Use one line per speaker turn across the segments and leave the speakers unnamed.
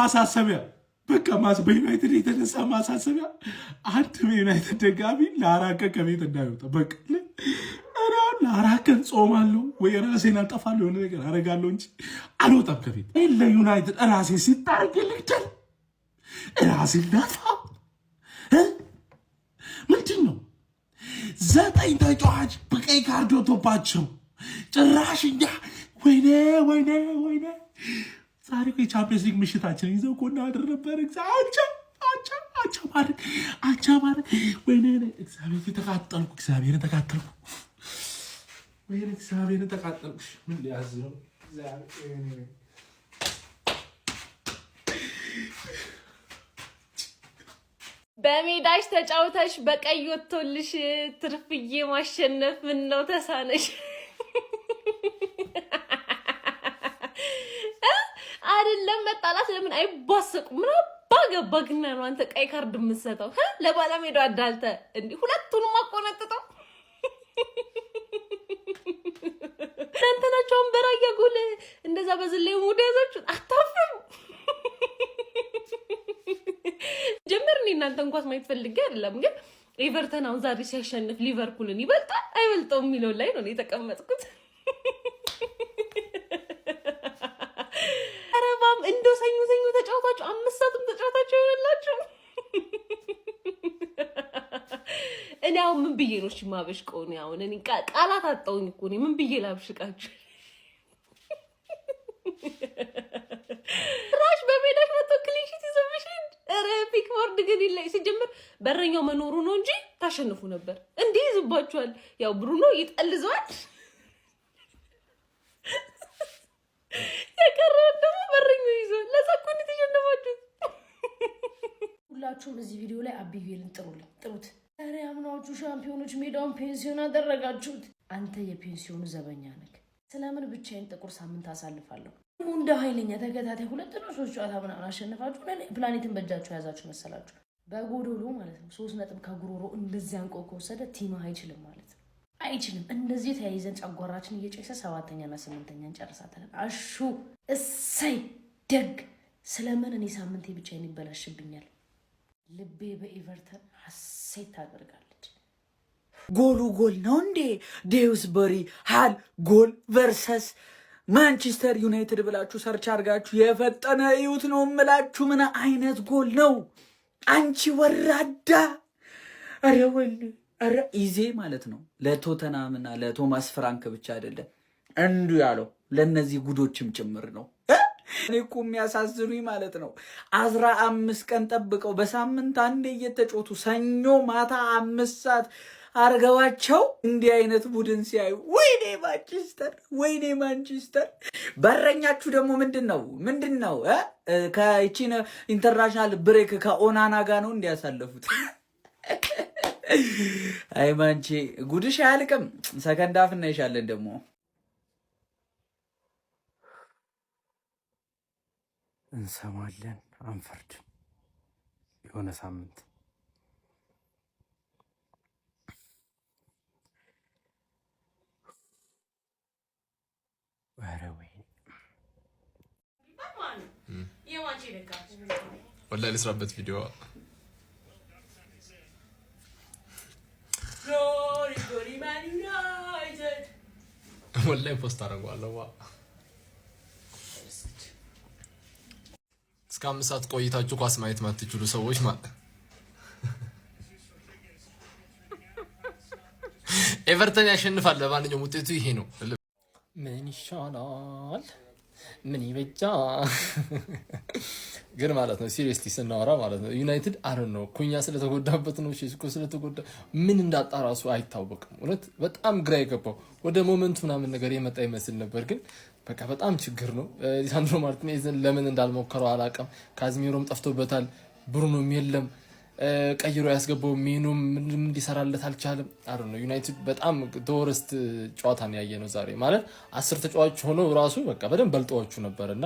ማሳሰቢያ በቃ በዩናይትድ የተነሳ ማሳሰቢያ አንድ በዩናይትድ ደጋፊ ለ4 ቀን ከቤት እንዳይወጣ በቃ ለ4 ቀን ጾማለሁ ወይ ራሴን አጠፋለሁ የሆነ ነገር አደርጋለሁ እንጂ አልወጣም ከቤት። ለዩናይትድ ራሴ ሲታረግ ልግደል ራሴ ላፋ ምንድን ነው 9 ተጫዋች በቀይ ካርድ ወጥቶባቸው ጭራሽ እኛ ወይኔ ዛሬ የቻምፒየንስ ሊግ ምሽታችን ይዘው እኮ እናድር ነበር። አቻ ማለት ወይኔ እግዚአብሔርን ተቃጠልኩ። ምን ሊያዝ ነው
በሜዳሽ ተጫውተሽ በቀይ ወጥቶልሽ ትርፍዬ ማሸነፍ ምን ነው ተሳነሽ? አይደለም መጣላት ለምን አይባሰቁም? ምን አባገባግና ነው አንተ ቀይ ካርድ የምትሰጠው? ለባለሜዳው አዳልተ እንዴ ሁለቱንም አቆነጥጠው ተንተናቸውን በራያ ጎል እንደዛ በዝለይ ሙድ ያዛችሁ አታፍሩ። ጀመርኒ እናንተ እንኳን ማየት ፈልጌ አይደለም፣ ግን ኤቨርተን አሁን ዛሬ ሲያሸንፍ ሊቨርፑልን ይበልጣል አይበልጠውም የሚለው ላይ ነው የተቀመጥኩት። አረባም እንደው ሰኞ ተጫውታችሁ 5 ሰዓትም ተጫውታችሁ ይሆናላችሁ። እኔ አሁን ምን ብዬ ነው እሺ ማበሽቀው ነው? አሁን እኔ ቃላት አጣውኝ እኮ ነው። ምን ብዬ ላብሽቃችሁ? ራሽ በሜዳሽ መጥቶ ክሊንሺት ይዘብሽ። ኧረ ፒክፎርድ ግን ይላይ ሲጀምር በረኛው መኖሩ ነው እንጂ ታሸንፉ ነበር። እንዴ ይዝባችኋል። ያው ብሩኖ ይጠልዘዋል። የቀረው ደግሞ በረኛው ይዞ ለዛኩን ተሸነፋችሁ።
ሁላችሁም እዚህ ቪዲዮ ላይ አቢቤልን ጥሩት። ኧረ ያምናዎቹ ሻምፒዮኖች ሜዳውን ፔንሲዮን አደረጋችሁት። አንተ የፔንሲዮኑ ዘበኛ ነህ። ስለምን ብቻዬን ጥቁር ሳምንት አሳልፋለሁ? እንደ ኃይለኛ ተከታታይ 2-3 ጨዋታ ምናምን አሸንፋችሁ ፕላኔትን በእጃችሁ ያዛችሁ መሰላችሁ? በጎዶሎ ማለት ነው። 3 ነጥብ ከጉሮሮ እንደዚህ አንቆ ከወሰደ ቲም አይችልም ማለት ነው። አይችልም። እንደዚህ ተያይዘን ጨጓራችን እየጨሰ 7ኛና 8ኛን ጨርሳታለን። አሹ እሰይ ደግ። ስለምን እኔ ሳምንቴ ብቻዬን ይበላሽብኛል? ልቤ በኤቨርተን ሐሴት ታደርጋለች።
ጎል ነው እንዴ? ዴውስበሪሃል ጎል ቨርሰስ ማንቸስተር ዩናይትድ ብላችሁ ሰርች አድርጋችሁ የፈጠነ እዩት ነው የምላችሁ። ምን አይነት ጎል ነው? አንቺ ወራዳ! አረ ወል አረ ኢዜ ማለት ነው። ለቶተናምና ለቶማስ ፍራንክ ብቻ አይደለም እንዱ ያለው ለነዚህ ጉዶችም ጭምር ነው። እኔ እኮ የሚያሳዝኑኝ ማለት ነው 15 ቀን ጠብቀው በሳምንት አንዴ እየተጮቱ ሰኞ ማታ 5 ሰዓት አርገዋቸው እንዲህ አይነት ቡድን ሲያዩ ወይኔ ማንቸስተር። በረኛችሁ ደግሞ ምንድን ነው ከቺን ኢንተርናሽናል ብሬክ ከኦናና ጋር ነው እንዲያሳለፉት። አይ ማንቼ ጉድሽ አያልቅም። ሰከንድ አፍ እናይሻለን ደግሞ
እንሰማለን። አንፈርድ የሆነ ሳምንት
ወላሂ ልስራበት ቪዲዮ ወላሂ ፖስት አደርገዋለሁ። እስከ 5 ሰዓት ቆይታችሁ ኳስ ማየት ማትችሉ ሰዎች ማለት ኤቨርተን ያሸንፋል። ለማንኛውም ውጤቱ ይሄ ነው።
ምን ይሻላል ምን ይበጃል ግን ማለት ነው። ሲሪየስሊ ስናወራ ማለት ነው ዩናይትድ አረን ነው ኩኛ ስለተጎዳበት ነው ሼስኮ ስለተጎዳ ምን እንዳጣ ራሱ አይታወቅም። እውነት በጣም ግራ የገባው ወደ ሞመንቱ ምናምን ነገር የመጣ ይመስል ነበር፣ ግን በቃ በጣም ችግር ነው። ሊሳንድሮ ማርቲኔዝን ለምን እንዳልሞከረው አላውቅም። ካዝሚሮም ጠፍቶበታል፣ ብሩኖም የለም፣ ቀይሮ ያስገባው ሚኑም ምንም እንዲሰራለት አልቻለም። አረ ነው ዩናይትድ በጣም ተወረስት ጨዋታ ነው ያየነው ዛሬ። ማለት 10 ተጫዋቾች ሆነው ራሱ በቃ በደንብ በልጠዋችሁ ነበርና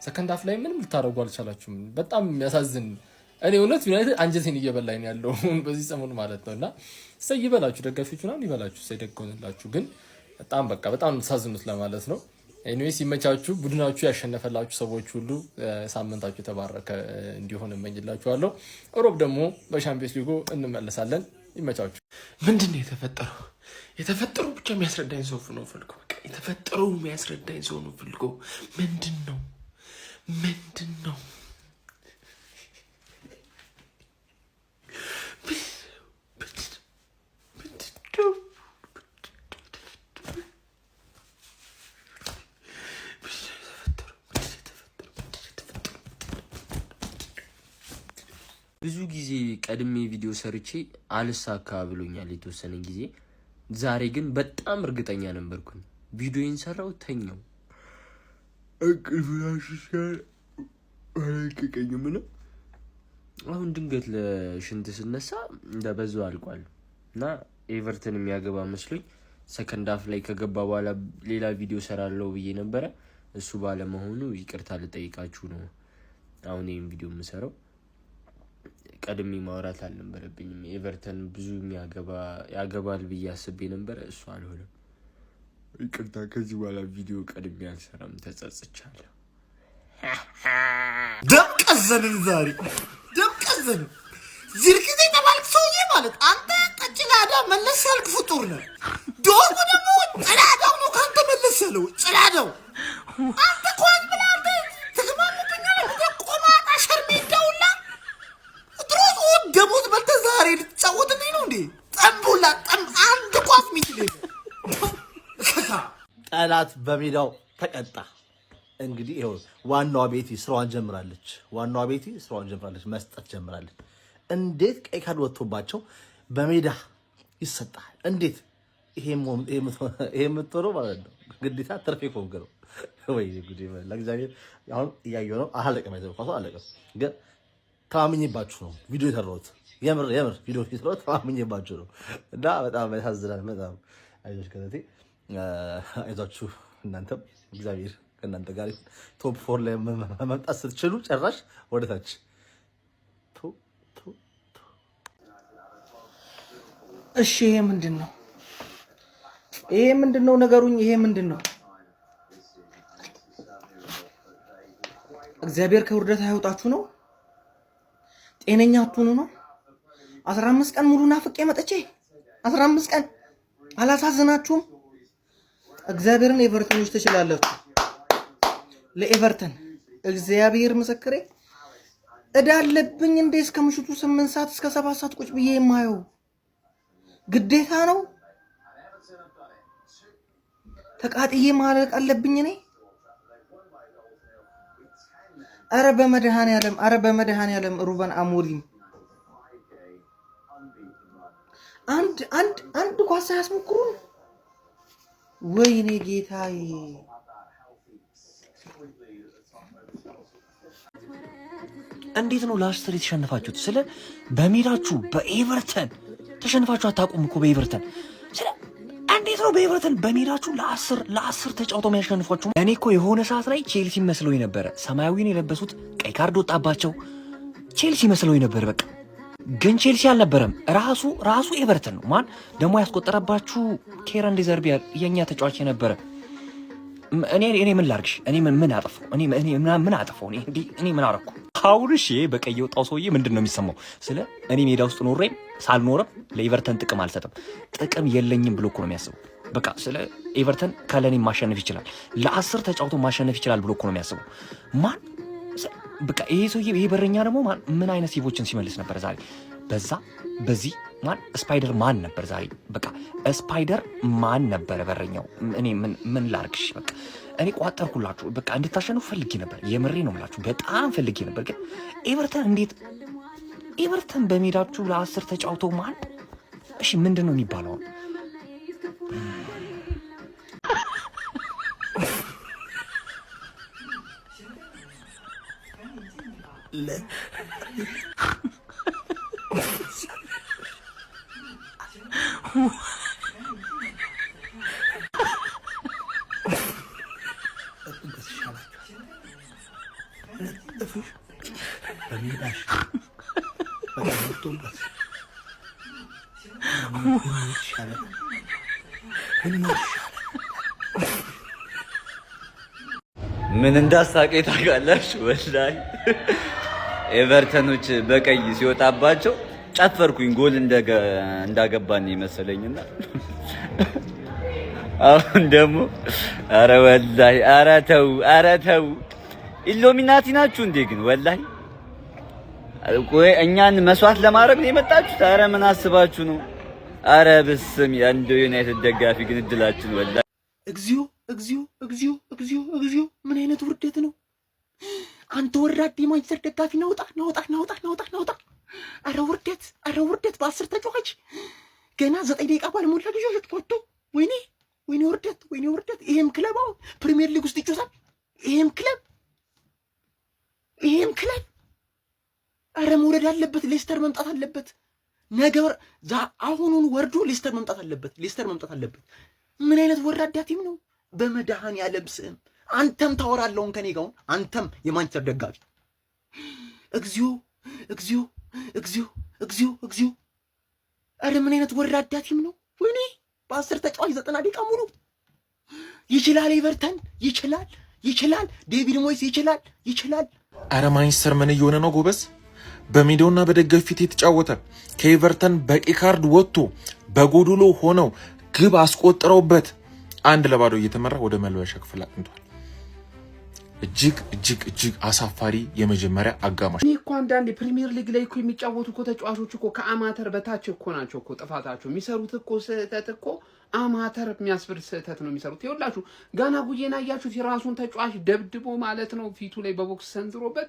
ሰከንድ ሃፍ ላይ ምንም ልታረጉ አልቻላችሁም። በጣም የሚያሳዝን እኔ እውነት ዩናይትድ አንጀቴን እየበላኝ ያለው በዚህ ሰሞን ማለት ነውና ይበላችሁ፣ ደጋፊዎቹ ምናምን ይበላችሁ፣ ሳይደገውላችሁ ግን በጣም በቃ በጣም ተሳዝኑት ለማለት ነው። ኤኒዌይስ ይመቻችሁ። ቡድናችሁ ያሸነፈላችሁ ሰዎች ሁሉ ሳምንታችሁ የተባረከ እንዲሆን እመኝላችኋለሁ። ሮብ ደግሞ በሻምፒዮንስ ሊጉ እንመለሳለን። ይመቻችሁ።
ምንድን ነው የተፈጠረው? የተፈጠረው ብቻ የሚያስረዳኝ ሰው ነው ፈልጎ። በቃ የተፈጠረው የሚያስረዳኝ ሰው ነው ፈልጎ። ምንድን ነው?
ብዙ ጊዜ ቀድሜ ቪዲዮ ሰርቼ አልሳካ ብሎኛል የተወሰነ ጊዜ። ዛሬ ግን በጣም እርግጠኛ ነበርኩኝ። ቪዲዮን ሰራው ተኛው። አሁን ድንገት ለሽንት ስነሳ እንደበዛው አልቋል እና ኤቨርተን የሚያገባ መስሎኝ ሰከንድ ሃፍ ላይ ከገባ በኋላ ሌላ ቪዲዮ ሰራለው ብዬ ነበረ። እሱ ባለመሆኑ ይቅርታ ልጠይቃችሁ ነው አሁን ይሄን ቪዲዮ የምሰራው። ቀድሜ ማውራት አልነበረብኝም። ኤቨርተን ብዙ ያገባል ብዬ አስቤ ነበር፣ እሱ አልሆነም። ይቅርታ። ከዚህ በኋላ ቪዲዮ ቀድሜ አልሰራም፣ ተጸጽቻለሁ።
ደምቀዘንን ዛሬ ደምቀዘንን ዝርክዜ ተባልክ ሰውዬ ማለት አንተ ቀጭላዳ መለስ ያልክ ፍጡር ነህ። ዶርሙ ደግሞ ጭላዳው ነው ካንተ መለስ ያለው ጭላዳው። አንተ ኳስ ብላ አንተ ትግማሙብኛለህ። ቆማጣ ሸርሜዳውላ ድሮስ ደሞዝ በልተህ ዛሬ ልትጫወትልኝ ነው እንዴ? ጠንቡላ አንድ ኳስ ሚችል
ጠላት በሜዳው ተቀጣ። እንግዲህ ይኸው ዋናዋ ቤቲ ስራዋን ጀምራለች። መስጠት ጀምራለች። እንዴት ቀይ ካርድ ወጥቶባቸው በሜዳ ይሰጣል? እንዴት ይሄ የምትሆነው ማለት ነው። ግዴታ ትርፌ ኮንክ ነው ወይ ጉዴ! ለእግዚአብሔር አሁን እያየሁ ነው። አላለቀም፣ አላለቀም። ግን ተማምኜባችሁ ነው ቪዲዮ የሰራሁት። የምር ቪዲዮ የሰራሁት ተማምኜባችሁ ነው እና በጣም ያሳዝናል። በጣም አይዞሽ ከዘቴ አይዟችሁ። እናንተም እግዚአብሔር ከእናንተ ጋር ቶፕ 4 ላይ መምጣት ስትችሉ ጨራሽ ወደታች
እሺ ይሄ ምንድን ነው ነገሩኝ? ይሄ ምንድን ነው? እግዚአብሔር ከውርደት አያውጣችሁ ነው? ጤነኛ አትሁኑ ነው? 15 ቀን ሙሉ ናፍቄ መጥቼ 15 ቀን አላሳዝናችሁም? እግዚአብሔርን ኤቨርተኖች ትችላላችሁ። ለኤቨርተን እግዚአብሔር ምስክሬ እዳ አለብኝ እንዴ? እስከ ምሽቱ 8 ሰዓት እስከ 7 ሰዓት ቁጭ ብዬ የማየው ግዴታ ነው? ተቃጥዬ ማለቅ አለብኝ እኔ? አረ በመድኃኔዓለም ሩበን አሞሪም አንድ ኳስ ያስሞክሩን። ወይኔ ጌታዬ!
እንዴት ነው ላስተር የተሸነፋችሁት? ስለ በሜዳችሁ በኤቨርተን ተሸንፋችሁ አታውቁም እኮ በኤቨርተን። ስለ እንዴት ነው በኤቨርተን በሜዳችሁ ለአስር ተጫውተው የሚያሸንፏችሁ? እኔ እኮ የሆነ ሰዓት ላይ ቼልሲ መስሎኝ ነበረ። ሰማያዊን የለበሱት ቀይ ካርድ ወጣባቸው። ቼልሲ መስሎኝ ነበር በቃ። ግን ቼልሲ አልነበረም፣ ራሱ ኤቨርተን ነው። ማን ደግሞ ያስቆጠረባችሁ? ኬረን ዴዘርቢ የኛ ተጫዋች የነበረ። እኔ ምን ላርግሽ? እኔ ምን አጠፋው? ምን አጠፋው? እኔ ምን አረኩ? አሁን እሺ በቀይ የወጣው ሰውዬ ምንድን ነው የሚሰማው? ስለ እኔ ሜዳ ውስጥ ኖሬም ሳልኖርም ለኤቨርተን ጥቅም አልሰጥም፣ ጥቅም የለኝም ብሎ እኮ ነው የሚያስበው። በቃ ስለ ኤቨርተን ካለኔ ማሸነፍ ይችላል፣ ለ10 ተጫውቶ ማሸነፍ ይችላል ብሎ እኮ ነው የሚያስበው። ማን በቃ ይሄ ሰውዬ ይሄ በረኛ ደግሞ ምን አይነት ሴቮችን ሲመልስ ነበር ዛሬ? በዚህ ስፓይደር ማን ነበር ዛሬ? በቃ ስፓይደር ማን ነበረ በረኛው? እኔ ምን ላርግሽ? በቃ እኔ ቋጠርኩላችሁ። በቃ እንድታሸንፉ ፈልጌ ነበር። የምሬ ነው የምላችሁ፣ በጣም ፈልጌ ነበር። ግን ኤቨርተን በሜዳችሁ ለ10 ተጫውቶ ማን? እሺ ምንድን ነው የሚባለው?
ምን እንዳሳቀኝ ታውቃላችሁ? ወላሂ ኤቨርተኖች በቀይ ሲወጣባቸው ጨፈርኩኝ። ጎል እንዳገባን ይመስለኝና አሁን ደግሞ ኧረ ወላሂ ኧረ ተው ኢሉሚናቲ ናችሁ እንዴ? ግን ወላሂ እኛን መስዋዕት ለማድረግ ነው የመጣችሁት? ኧረ ምን አስባችሁ ነው? ኧረ በስም ያንዱ ዩናይትድ ደጋፊ ግን እድላችን ወላሂ።
እግዚኦ እግዚኦ እግዚኦ እግዚኦ እግዚኦ! ምን አይነት ውርደት ነው? አንተ ወራዴ ማንቸስተር ደጋፊ ናውጣ! ኧረ ውርደት! በ10 ተጫዋች ገና 9 ደቂቃ ባልሞላ ልጆች ወጥቶ ወይኔ ውርደት! ይሄም ክለብ አሁን ፕሪሚየር ሊግ ውስጥ ይጮታል። ይሄም ክለብ ኧረ መውረድ አለበት። ሌስተር መምጣት አለበት። ነገር አሁኑን ወርዶ ሌስተር መምጣት አለበት። ምን አይነት ወራዳ ቲም ነው? በመድኃኒዓለም ስም አንተም ታወራለውን ከኔ ጋር አንተም የማንቸስተር ደጋፊ እግዚኦ! ኧረ ምን አይነት ወራዳ ቲም ነው? ወይኔ በ10 ተጫዋች 90 ደቂቃ ሙሉ ይችላል። ኤቨርተን ይችላል። ዴቪድ ሞይስ ይችላል።
ኧረ ማንቸስተር ምን እየሆነ ነው ጎበዝ? በሜዳውና በደጋፊ ፊት የተጫወተ ከኤቨርተን በቀይ ካርድ ወጥቶ በጎዶሎ ሆነው ግብ አስቆጥረውበት 1-0 እየተመራ ወደ መልበሻ ክፍል አቅንቷል። እጅግ አሳፋሪ የመጀመሪያ አጋማሽ።
እኔ እኮ አንዳንዴ ፕሪሚየር ሊግ ላይ እኮ የሚጫወቱ እኮ ተጫዋቾች እኮ ከአማተር በታች እኮ ናቸው እኮ ጥፋታቸው። የሚሰሩት እኮ ስህተት እኮ አማተር የሚያስብል ስህተት ነው የሚሰሩት። ይኸውላችሁ ጋና ጉዬን አያችሁት? የራሱን ተጫዋች ደብድቦ ማለት ነው ፊቱ ላይ በቦክስ ሰንዝሮበት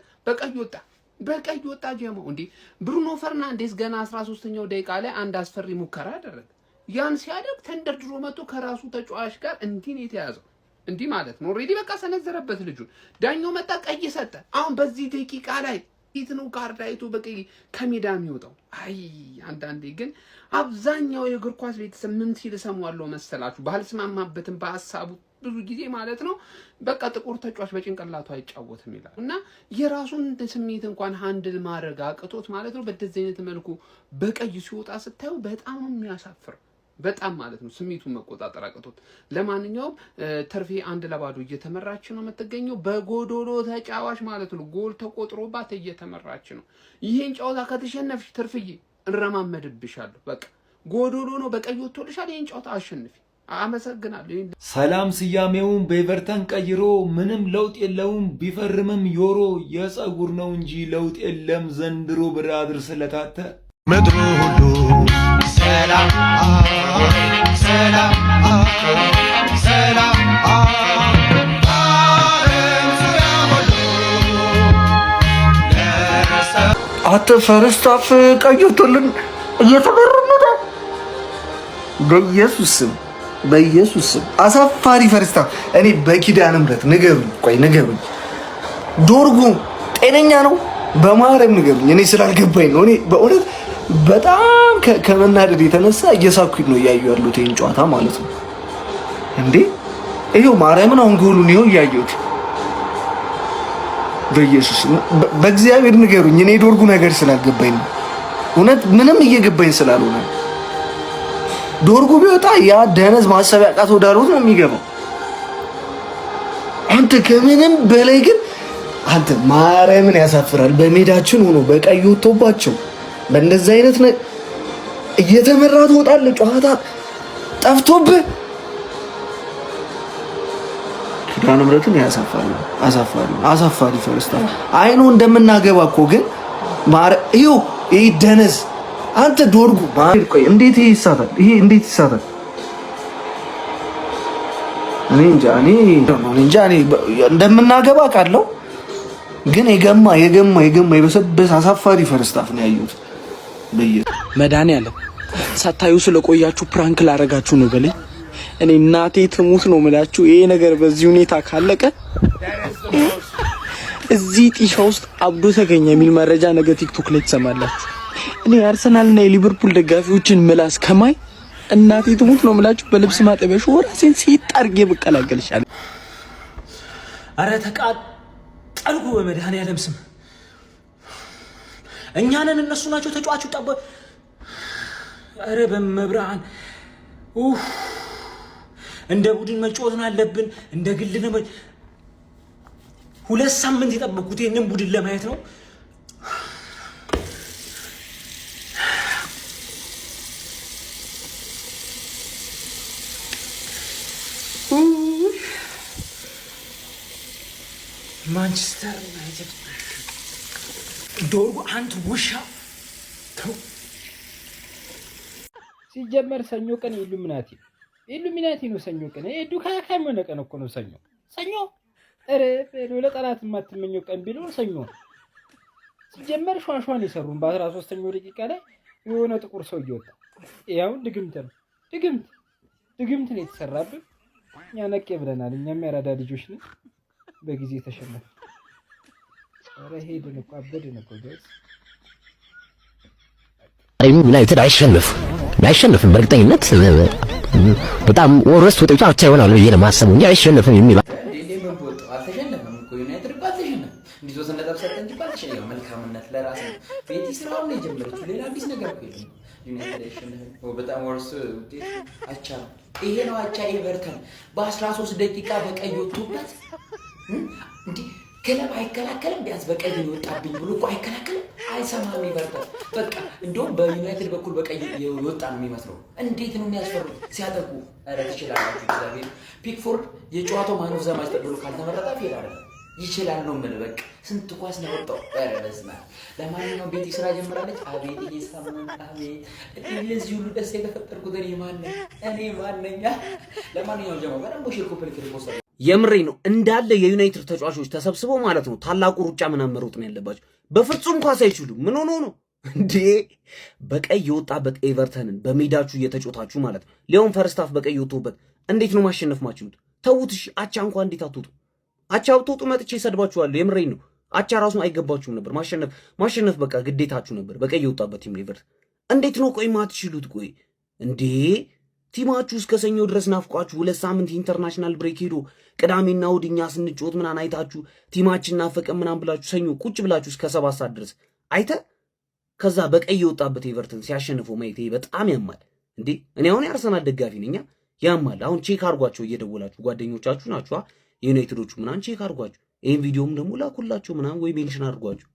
በቀይ ወጣ ጀማው። እንዴ ብሩኖ ፈርናንዴስ ገና 13ኛው ደቂቃ ላይ አንድ አስፈሪ ሙከራ አደረገ። ያን ሲያደርግ ተንደርድሮ መጥቶ ከራሱ ተጫዋች ጋር እንዲህ ነው የተያዘው። እንዲህ ማለት ነው ኦሬዲ በቃ ሰነዘረበት ልጁን። ዳኛው መጣ ቀይ ሰጠ። አሁን በዚህ ደቂቃ ላይ ኢትኑ ካርድ አይቶ በቀይ ከሜዳ የሚወጣው። አይ አንዳንዴ ግን አብዛኛው የእግር ኳስ ቤተሰብ ምን ሲል እሰማዋለሁ መሰላችሁ? ባልስማማበትም በሀሳቡ ብዙ ጊዜ ማለት ነው በቃ ጥቁር ተጫዋች በጭንቅላቱ አይጫወትም ይላል እና የራሱን ስሜት እንኳን ሃንድል ማድረግ አቅቶት ማለት ነው በደዚህ አይነት መልኩ በቀይ ሲወጣ ስታዩ በጣም የሚያሳፍር በጣም ማለት ነው ስሜቱን መቆጣጠር አቅቶት። ለማንኛውም ተርፌ 1-0 እየተመራች ነው የምትገኘው በጎዶሎ ተጫዋች ማለት ነው። ጎል ተቆጥሮባት እየተመራች ነው። ይሄን ጨዋታ ከተሸነፍሽ ትርፍዬ እንረማመድብሻለሁ። በቃ ጎዶሎ ነው በቀይ ወጥቶልሻል። ይሄን ጨዋታ አሸንፊ። አመሰግናለሁ።
ሰላም ስያሜውን በኤቨርተን ቀይሮ ምንም ለውጥ የለውም ቢፈርምም ዮሮ የፀጉር ነው እንጂ ለውጥ የለም ዘንድሮ ብራድር ስለታተ ምድሩ ሁሉ ሰላም
አተ ፈርስት አፍ ቀይቶልን እየተበረነ ነው። በኢየሱስ ስም አሳፋሪ ፈርስት አፍ። እኔ በኪዳነ ምሕረት ንገሩኝ፣ ዶርጉ ጤነኛ ነው? በማርያም ንገሩኝ። እኔ ስላልገባኝ ነው። እኔ በእውነት በጣም ከመናደድ የተነሳ እየሳኩኝ ነው እያዩ ያሉት ይሄን ጨዋታ ማለት ነው። እንዴ ይሄው ማርያምን አሁን ጎሉን ይሄው እያየሁት። በኢየሱስ በእግዚአብሔር ንገሩኝ። እኔ ዶርጉ ነገር ስላልገባኝ ነው። እውነት ምንም እየገባኝ ስላልሆነ ዶርጉ ቢወጣ ያ ደነዝ ማሰቢያ ቃት ወዳሉት ነው የሚገባው። አንተ ከምንም በላይ ግን አንተ ማርያምን ያሳፍራል። በሜዳችን ሆኖ በቀይ ወጥቶባቸው በእንደዚህ አይነት እየተመራ ትወጣለህ። ጨዋታ ጠፍቶብህ ኪዳነ ምሕረትን አሳፋሪ ፈርስታ አይኑ እንደምናገባ እኮ ግን ይሄ ደነዝ አንተ ዶርጉ ቆይ እንዴት ይሳታል? እንዴት ይሳታል? እኔ እንጃ እንደምናገባ ቃለው ግን የገማ የበሰበሰ አሳፋሪ ፈርስታፍ ነው ያዩት።
መድኃኒዓለም ሳታዩ ስለቆያችሁ ፕራንክ ላረጋችሁ ነው በለኝ። እኔ እናቴ ትሙት ነው የምላችሁ። ይሄ ነገር በዚህ ሁኔታ ካለቀ እዚህ ጢሻ ውስጥ አብዶ ተገኘ የሚል መረጃ ነገ ቲክቶክ ላይ ትሰማላችሁ። እኔ አርሰናልና የሊቨርፑል ደጋፊዎችን ምላስ ከማይ እናቴ ትሙት ነው የምላችሁ። በልብስ ማጠቢያ ራሴን ሲጣርጌ ብቀላቀልሻለሁ።
አረ ተቃጠልኩ በመድኃኒዓለም ስም። እኛ ነን እነሱ ናቸው ተጫዋቹ ጠበ አረ በመብራን እንደ ቡድን መጫወት ነው ያለብን። እንደ ግል ነው
2 ሳምንት የጠበቅኩት ይሄንን ቡድን ለማየት ነው። ማንቸስተር ዩናይትድ ዶርጉ አንተ ውሻ
ሲጀመር ሰኞ ቀን ኢሉሚናቲ ነው። ሰኞ ቀን ዱካ ካይመነ ቀን እኮ ነው ሰኞ ኧረ ለጠላት የማትመኘው ቀን ቢለው ሰኞ። ሲጀመር ሿሿን የሰሩን በ13ኛው ደቂቃ ላይ የሆነ ጥቁር ሰው እየወጣ ያው ድግምት ነው የተሰራብን። እኛ ነቄ ብለናል። እኛም ያራዳ ልጆች ነን። በጊዜ ተሸነፈ። ኧረ ሄድን እኮ አበድን እኮ ጋይስ።
ዩናይትድ አይሸነፍም በእርግጠኝነት በጣም ወረስ ውጤቱ አቻ ይሆናል ብዬ ነው የማስበው እንጂ አይሸነፍም የሚል
አልተሸነፈም እኮ ዩናይትድ እኮ አልተሸነፈም። እንዲህ ሶስት ነጥብ ሰጠ እንጂ ባልተሸነፈም መልካምነት ለራስ ነው። ቤቲ ስራውን ነው የጀመረችው። ሌላ አዲስ ነገር እኮ የለም። ዩናይትድ አይሸነፍም። በጣም ወርስ ውጤት አቻ ነው። ይሄ ነው አቻ ኤቨርተን በ13 ደቂቃ በቀይ ወጥቶበት እንዴ ክለብ አይከላከልም። ቢያንስ በቀይ ይወጣብኝ ብሎ እኮ አይከላከልም። አይሰማም ኤቨርተን። በቃ እንደውም በዩናይትድ በኩል በቀይ ይወጣ ነው የሚመስለው። እንዴት ነው የሚያስፈሩት ሲያጠቁ። ኧረ ትችላላችሁ። እግዚአብሔር ፒክፎርድ የጨዋታው ማን ኦፍ ዘ ማች ተብሎ ካልተመረጠ ፌል አይደለም ይችላል ነው ምን በቃ ስንት ኳስ ነው ወጣው። ኧረ በስመ አብ። ለማንኛውም ቤቲ ስራ ጀምራለች። አቤት እየሳመን አቤት ለዚህ ሁሉ ደስ የተፈጠርኩት እኔ ማንኛ። ለማንኛውም ጀማ በደንብ ሼር ኮፕል ክሪፖስ
የምሬ ነው እንዳለ የዩናይትድ ተጫዋቾች ተሰብስበው ማለት ነው ታላቁ ሩጫ ምናምን መሮጥ ነው ያለባቸው። በፍጹም ኳስ አይችሉም። ምን ሆኖ ነው እንዴ? በቀይ የወጣበት ኤቨርተንን በሜዳችሁ እየተጫወታችሁ ማለት ነው። ሊዮን ፈርስታፍ በቀይ ወጥቶበት እንዴት ነው ማሸነፍ ማችሉት? ተውት እሺ። አቻ እንኳን እንዴት አትወጡ? አቻ አውጥቶ መጥቼ ይሰድባችኋል። የምሬ ነው። አቻ ራሱ አይገባችሁም ነበር። ማሸነፍ በቃ ግዴታችሁ ነበር። በቀይ የወጣበት ቲም ኤቨርተን እንዴት ነው ቆይ ማትችሉት? ቆይ እንዴ ቲማችሁ እስከ ሰኞ ድረስ ናፍቋችሁ 2 ሳምንት ኢንተርናሽናል ብሬክ ሄዶ ቅዳሜና እሑድ እኛ ስንጮት ምናምን አይታችሁ ቲማችን ናፈቀን ምናምን ብላችሁ ሰኞ ቁጭ ብላችሁ እስከ 7 ሰዓት ድረስ አይተ ከዛ በቀይ የወጣበት ኤቨርተን ሲያሸንፈው ማየት በጣም ያማል። እንዴ እኔ አሁን የአርሰናል ደጋፊ ነኝ። ያማል። አሁን ቼክ አድርጓቸው እየደወላችሁ ጓደኞቻችሁ ናችሁ የዩናይትዶቹ ምናምን ቼክ አድርጓቸው። ይሄን ቪዲዮም ደግሞ ላኩላቸው ምናምን ወይ ሜንሽን አድርጓቸው።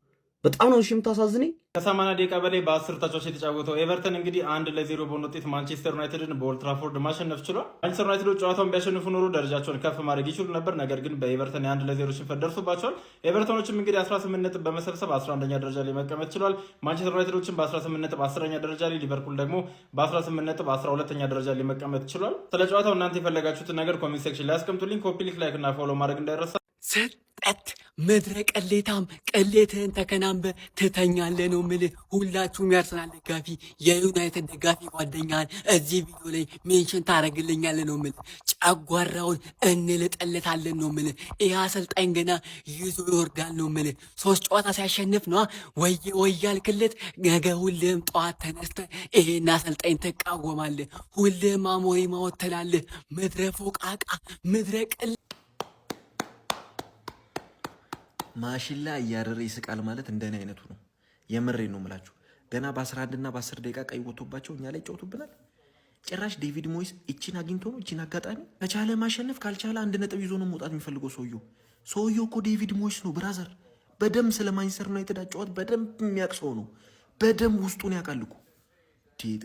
በጣም ነው ሽም ታሳዝነኝ።
ከ80 ደቂቃ በላይ በ10 ተጫዋቾች የተጫወተው ኤቨርተን እንግዲህ 1-0 በሆነ ውጤት ማንቸስተር ዩናይትድን በኦልድ ትራፎርድ ማሸነፍ ችሏል። ማንቸስተር ዩናይትዶች ጨዋታውን ቢያሸንፉ ኖሮ ደረጃቸውን ከፍ ማድረግ ይችሉ ነበር። ነገር ግን በኤቨርተን የ1-0 ሽንፈት ደርሶባቸዋል። ኤቨርተኖችም እንግዲህ 18 ነጥብ በመሰብሰብ 11ኛ ደረጃ ላይ መቀመጥ ችሏል። ማንቸስተር ዩናይትዶችም በ18 ነጥብ 10ኛ ደረጃ ላይ፣ ሊቨርፑል ደግሞ በ18 ነጥብ 12ኛ ደረጃ ላይ መቀመጥ ችሏል። ስለ ጨዋታው እናንተ የፈለጋችሁትን ነገር ኮሜንት ሴክሽን ላይ አስቀምጡልኝ። ኮፒ ላይክ እና ፎሎ ማድረግ እንዳይረሳ።
ሰጠት ምድረ ቅሌታም ቅሌትህን ተከናንበ ትተኛለህ ነው የምልህ። ሁላችሁም ያርሰናል ደጋፊ የዩናይትድ ደጋፊ ጓደኛህን እዚህ ቪዲዮ ላይ ሜንሽን ታደርግልኛለህ ነው የምልህ። ጨጓራውን እንልጠለታለን ነው የምልህ። ይህ አሰልጣኝ ገና ይዞ ይወርዳል ነው የምልህ። 3 ጨዋታ ሲያሸንፍ ነዋ ወያል ክልት። ነገ ሁልህም ጠዋት ተነስተህ ይሄን አሰልጣኝ ትቃወማለህ። ሁልህም አሞሪ ማወት ትላለህ። ምድረ ፎቃቃ ምድረ ቅል
ማሽላ እያረረ ይስቃል ማለት እንደኔ አይነቱ ነው። የምሬ ነው የምላችሁ። ገና በ11 እና በ10 ደቂቃ ቀይ ወጥቶባቸው እኛ ላይ ጫውቱብናል። ጭራሽ ዴቪድ ሞይስ እቺን አግኝቶ ነው እቺን አጋጣሚ ከቻለ ማሸነፍ ካልቻለ 1 ነጥብ ይዞ ነው መውጣት የሚፈልገው ሰውየው እኮ ዴቪድ ሞይስ ነው ብራዘር። በደም ስለ ማንቸስተር ዩናይትድ አጫወት በደንብ የሚያቅሰው ነው። በደም ውስጡን ያውቃል እኮ።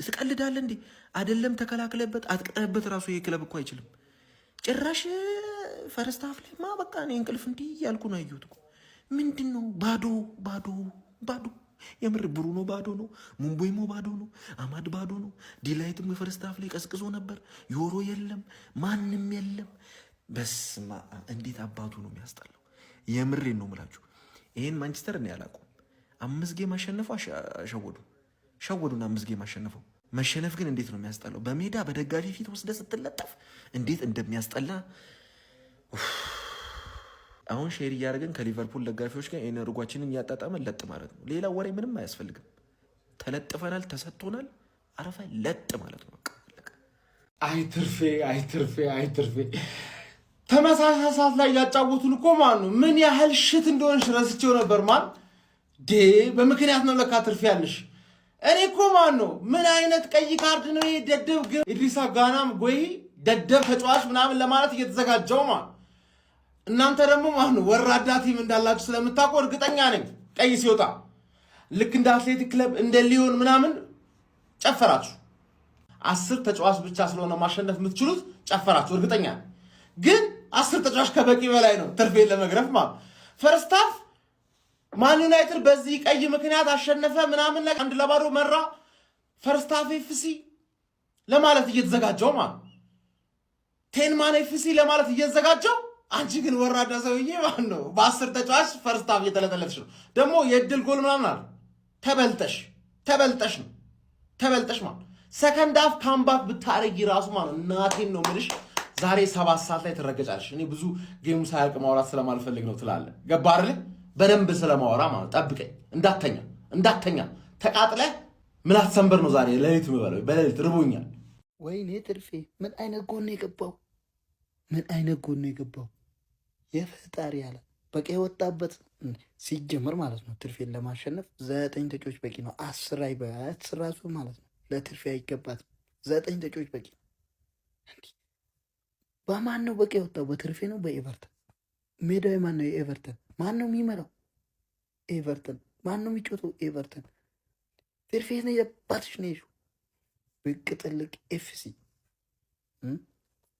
ትቀልዳለህ እንዴ? አይደለም ተከላክለበት አጥቅጠህበት ራሱ ይሄ ክለብ እኮ አይችልም። ጭራሽ ፈርስት ሃፍ ላይ በቃ እኔ እንቅልፍ እንዲህ እያልኩ ነው አየሁት እኮ። ምንድን ነው ባዶ። የምር ብሩኖ ባዶ ነው፣ ሙምቦይሞ ባዶ ነው፣ አማድ ባዶ ነው። ዲላይትም የፈርስት ሃፍ ላይ ቀዝቅዞ ነበር። ዮሮ የለም፣ ማንም የለም። በስማ እንዴት አባቱ ነው የሚያስጠላው። የምሬን ነው የምላችሁ። ይሄን ማንቸስተር እኔ አላውቀውም። 5 ጌም አሸነፈው ሸወዱን 5 ጌም አሸነፈው። መሸነፍ ግን እንዴት ነው የሚያስጠላው። በሜዳ በደጋፊ ፊት ወስደ ስትለጠፍ እንዴት እንደሚያስጠላ። አሁን ሼር እያደረግን ከሊቨርፑል ደጋፊዎች ጋር ኤነርጓችንን እያጣጣመን ለጥ ማለት ነው። ሌላ ወሬ ምንም አያስፈልግም። ተለጥፈናል፣ ተሰጥቶናል። አረፋ ለጥ ማለት ነው።
አይትርፌ ተመሳሳይ ሰዓት ላይ ያጫወቱን እኮ ማን ነው? ምን ያህል ሽት እንደሆንሽ ረስቼው ነበር። ማን በምክንያት ነው ለካ ትርፌ ያለሽ። እኔ እኮ ማን ነው ምን አይነት ቀይ ካርድ ነው ይሄ ደደብ? ግን ኢድሪሳ ጋናም ጎይ ደደብ ተጫዋች ምናምን ለማለት እየተዘጋጀው ማን
እናንተ ደግሞ ማለት ነው ወራዳ ቲም እንዳላችሁ ስለምታውቁ እርግጠኛ ነኝ ቀይ ሲወጣ ልክ እንደ አትሌቲክ ክለብ እንደ ሊዮን ምናምን ጨፈራችሁ። 10 ተጫዋች ብቻ ስለሆነ ማሸነፍ የምትችሉት ጨፈራችሁ እርግጠኛ ነኝ። ግን 10 ተጫዋች ከበቂ በላይ ነው ትርፌን ለመግረፍ ማለት። ፈርስት ሃፍ ማን ዩናይትድ በዚህ ቀይ ምክንያት አሸነፈ ምናምን ላይ 1-0 መራ። ፈርስት ሃፍ ኤፍሲ ለማለት እየተዘጋጀው ማለት ቴንማን ኤፍሲ ለማለት እየተዘጋጀው፣ አንቺ ግን ወራዳ ሰውዬ ማለት ነው በ10 ተጫዋች ፈርስት ሃፍ እየተለጠለጥሽ ነው። ደግሞ የእድል ጎል ምናምን አለ። ተበልጠሽ ማለት ሰከንድ ሃፍ ካምባክ ብታረጊ ራሱ ማለት እናቴን ነው የምልሽ ዛሬ 7 ሰዓት ላይ ትረገጫለሽ። እኔ ብዙ ጌሙ ሳያልቅ ማውራት ስለማልፈልግ ነው ትላለህ። ገባህ አይደል? በደንብ ስለማወራ ማለት ጠብቀኝ፣ እንዳተኛ ተቃጥለህ ምላስ ሰንበር ነው ዛሬ ሌሊት የምበለው። በሌሊት ርቦኛል።
ወይኔ ትርፌ ምን አይነት ጎን የገባው የፈጣሪ ያለ በቃ የወጣበት ሲጀምር ማለት ነው። ትርፌን ለማሸነፍ 9 ተጫዋች በቂ ነው። 10 አይበት ራሱ ማለት ነው ለትርፌ አይገባትም። 9 ተጫዋች በቂ ነው። በማን ነው በቃ የወጣው? በትርፌ ነው በኤቨርተን? ሜዳዊ ማን ነው? የኤቨርተን ማን ነው የሚመራው? ኤቨርተን ማን ነው የሚጮተው? ኤቨርተን ትርፌ ነው የባትሽ ነው ብቅ ጥልቅ ኤፍሲ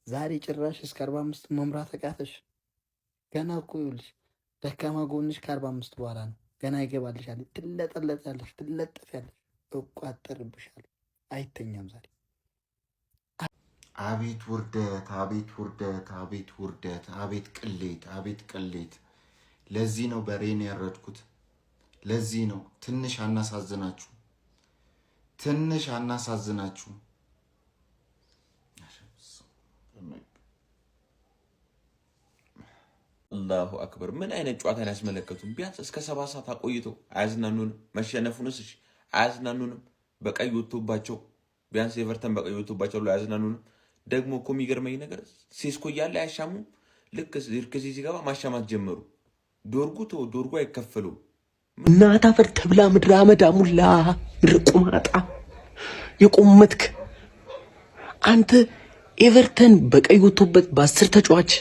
ዛሬ ጭራሽ እስከ 45 መምራት አቃተሽ። ገና እኮ ይኸውልሽ ደካማ ጎንሽ ከ45 በኋላ ነው። ገና ይገባልሻል። ትለጠለጣለሽ፣ ትለጠፊያለሽ፣ እቋጠርብሻለሁ። አይተኛም ዛሬ።
አቤት ውርደት፣ አቤት ውርደት፣ አቤት ውርደት፣ አቤት ቅሌት፣ አቤት ቅሌት። ለዚህ ነው በሬን ያረድኩት። ለዚህ ነው ትንሽ አናሳዝናችሁ፣ ትንሽ አናሳዝናችሁ።
አላሁ አክበር። ምን አይነት ጨዋታን ያስመለከቱን? ቢያንስ እስከ 7 ሰዓት አቆይተው አያዝናኑንም? መሸነፉንስ እሺ አያዝናኑንም? በቀይ ወጥቶባቸው ቢያንስ ኤቨርተን በቀይ ወጥቶባቸው አያዝናኑንም? ደግሞ እኮ የሚገርመኝ ነገር ሴስኮ እያለ አያሻሙም። ልክ ዚርክዚ ሲገባ ማሻማት ጀመሩ። ዶርጉ አይከፈሉም።
እናት አፈር ተብላ ምድረ አመድ አሙላ ምድረ ቁማጣ የቆመትክ አንተ ኤቨርተን በቀይ ወጥቶበት በ10 ተጫዋች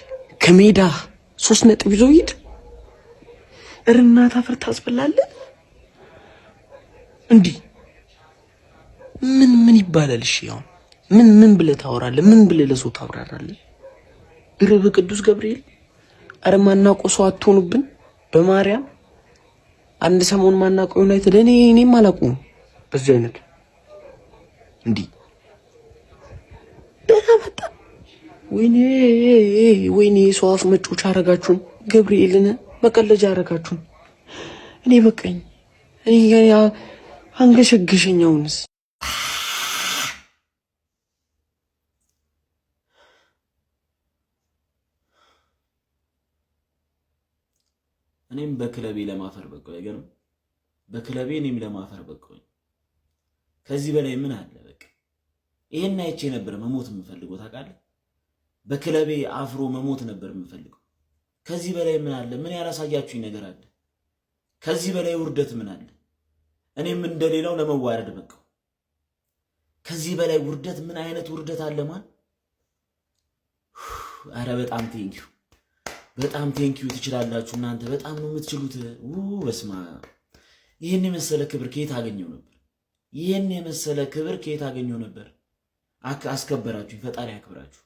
ከሜዳ 3 ነጥብ ይዞ ሂድ። እናት አፈር ታስበላለህ። እንዲህ ምን ይባላል? እሺ ያው ምን ብለህ ታወራለህ? ምን ብለህ ለሰው ታወራራለህ? ግርብ ቅዱስ ገብርኤል አረ ማናውቀው ሰው አትሆኑብን በማርያም። አንድ ሰሞን ማናውቀው ዩናይትድ እኔም አላውቀውም በዚህ አይነት እንዲህ ደህና ወይኔ ሰው አፍ መጮች አረጋችሁን። ገብርኤልን መቀለጃ አረጋችሁን። እኔ በቃኝ። እኔ አንገሸገሸኛውንስ
እኔም በክለቤ ለማፈር በቃው። አይገርም? በክለቤ እኔም ለማፈር በቃው። ከዚህ በላይ ምን አለ? በቃ ይሄን አይቼ ነበር መሞት የምፈልገው ታውቃለህ። በክለቤ አፍሮ መሞት ነበር የምፈልገው። ከዚህ በላይ ምን አለ? ምን ያላሳያችሁኝ ነገር አለ? ከዚህ በላይ ውርደት ምን አለ? እኔም እንደሌላው ለመዋረድ በቃው። ከዚህ በላይ ውርደት ምን አይነት ውርደት አለ? ማን አረ በጣም ቴንኪዩ ትችላላችሁ እናንተ በጣም ነው የምትችሉት። በስማ ይሄን የመሰለ ክብር ከየት አገኘው ነበር? ይሄን የመሰለ ክብር ከየት አገኘው ነበር? አስከበራችሁ። ፈጣሪ ያክብራችሁ።